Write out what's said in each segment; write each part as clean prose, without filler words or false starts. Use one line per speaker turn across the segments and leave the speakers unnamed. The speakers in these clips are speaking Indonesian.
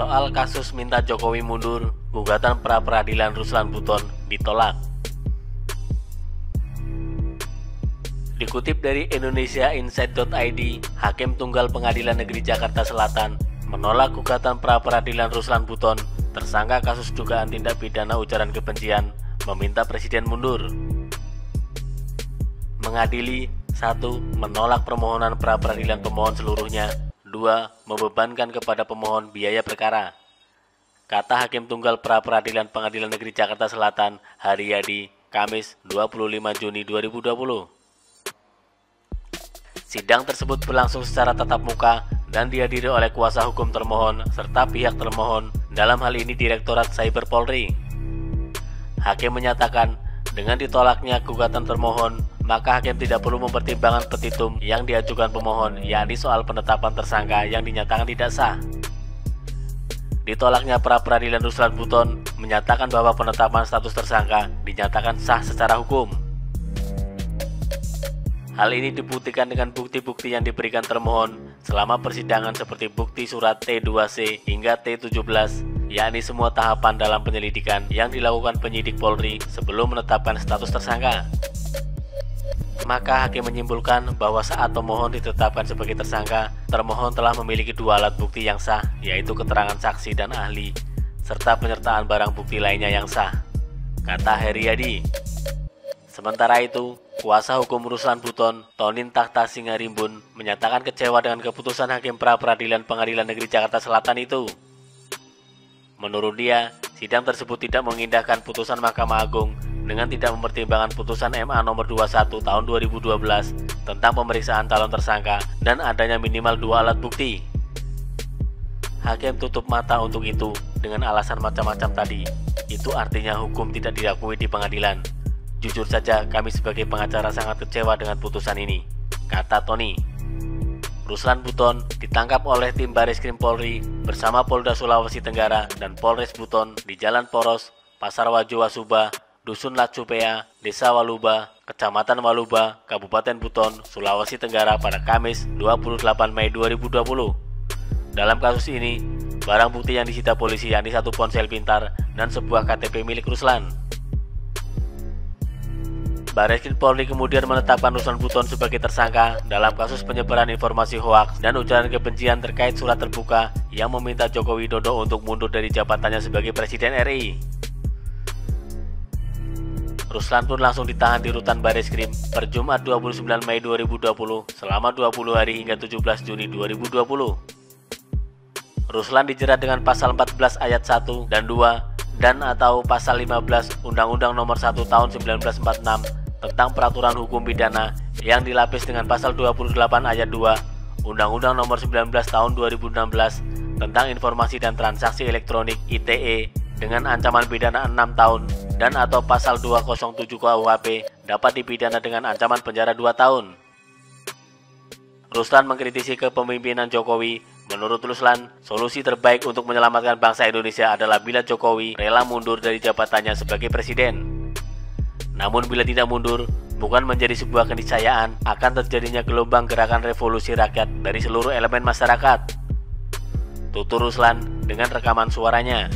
Soal kasus minta Jokowi mundur, gugatan pra-peradilan Ruslan Buton ditolak. Dikutip dari indonesiainsight.id, Hakim Tunggal Pengadilan Negeri Jakarta Selatan menolak gugatan pra-peradilan Ruslan Buton, tersangka kasus dugaan tindak pidana ujaran kebencian, meminta Presiden mundur. Mengadili: 1. Menolak permohonan pra-peradilan pemohon seluruhnya. 2. Membebankan kepada pemohon biaya perkara. Kata Hakim Tunggal Pra-Peradilan Pengadilan Negeri Jakarta Selatan, Haryadi, Kamis 25 Juni 2020. Sidang tersebut berlangsung secara tatap muka dan dihadiri oleh kuasa hukum termohon serta pihak termohon, dalam hal ini Direktorat Cyber Polri. Hakim menyatakan, dengan ditolaknya gugatan termohon, maka hakim tidak perlu mempertimbangkan petitum yang diajukan pemohon, yakni soal penetapan tersangka yang dinyatakan tidak sah. Ditolaknya pra-peradilan Ruslan Buton menyatakan bahwa penetapan status tersangka dinyatakan sah secara hukum. Hal ini dibuktikan dengan bukti-bukti yang diberikan termohon selama persidangan seperti bukti surat T2C hingga T17, yakni semua tahapan dalam penyelidikan yang dilakukan penyidik Polri sebelum menetapkan status tersangka. Maka hakim menyimpulkan bahwa saat pemohon ditetapkan sebagai tersangka, termohon telah memiliki dua alat bukti yang sah, yaitu keterangan saksi dan ahli, serta penyertaan barang bukti lainnya yang sah, kata Haryadi. Sementara itu, kuasa hukum Ruslan Buton, Tonin Tahta Singarimbun, menyatakan kecewa dengan keputusan Hakim Pra-Peradilan Pengadilan Negeri Jakarta Selatan itu. Menurut dia, sidang tersebut tidak mengindahkan putusan Mahkamah Agung dengan tidak mempertimbangkan putusan MA nomor 21 tahun 2012 tentang pemeriksaan calon tersangka dan adanya minimal dua alat bukti. Hakim tutup mata untuk itu dengan alasan macam-macam tadi. Itu artinya hukum tidak diakui di pengadilan. Jujur saja, kami sebagai pengacara sangat kecewa dengan putusan ini, kata Tony. Ruslan Buton ditangkap oleh tim Bareskrim Polri bersama Polda Sulawesi Tenggara dan Polres Buton di Jalan Poros, Pasar Wajo Wasuba, Dusun Lacupea, Desa Waluba, Kecamatan Waluba, Kabupaten Buton, Sulawesi Tenggara pada Kamis 28 Mei 2020. Dalam kasus ini, barang bukti yang disita polisi yakni satu ponsel pintar dan sebuah KTP milik Ruslan. Bareskrim Polri kemudian menetapkan Ruslan Buton sebagai tersangka dalam kasus penyebaran informasi hoaks dan ujaran kebencian terkait surat terbuka yang meminta Joko Widodo untuk mundur dari jabatannya sebagai Presiden RI. Ruslan pun langsung ditahan di rutan Bareskrim per Jumat 29 Mei 2020 selama 20 hari hingga 17 Juni 2020. Ruslan dijerat dengan pasal 14 ayat 1 dan 2 dan atau pasal 15 Undang-Undang Nomor 1 Tahun 1946 tentang Peraturan Hukum Pidana yang dilapis dengan pasal 28 ayat 2 Undang-Undang Nomor 19 Tahun 2016 tentang Informasi dan Transaksi Elektronik (ITE) dengan ancaman pidana 6 tahun dan atau pasal 207 KUHP dapat dipidana dengan ancaman penjara 2 tahun. Ruslan mengkritisi kepemimpinan Jokowi. Menurut Ruslan, solusi terbaik untuk menyelamatkan bangsa Indonesia adalah bila Jokowi rela mundur dari jabatannya sebagai presiden. Namun bila tidak mundur, bukan menjadi sebuah keniscayaan akan terjadinya gelombang gerakan revolusi rakyat dari seluruh elemen masyarakat. Tutur Ruslan dengan rekaman suaranya.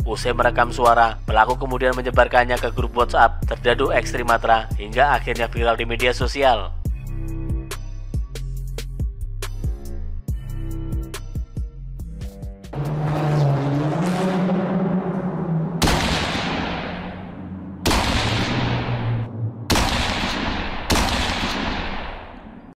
Usai merekam suara, pelaku kemudian menyebarkannya ke grup WhatsApp Terdadu Ekstrim Matra hingga akhirnya viral di media sosial.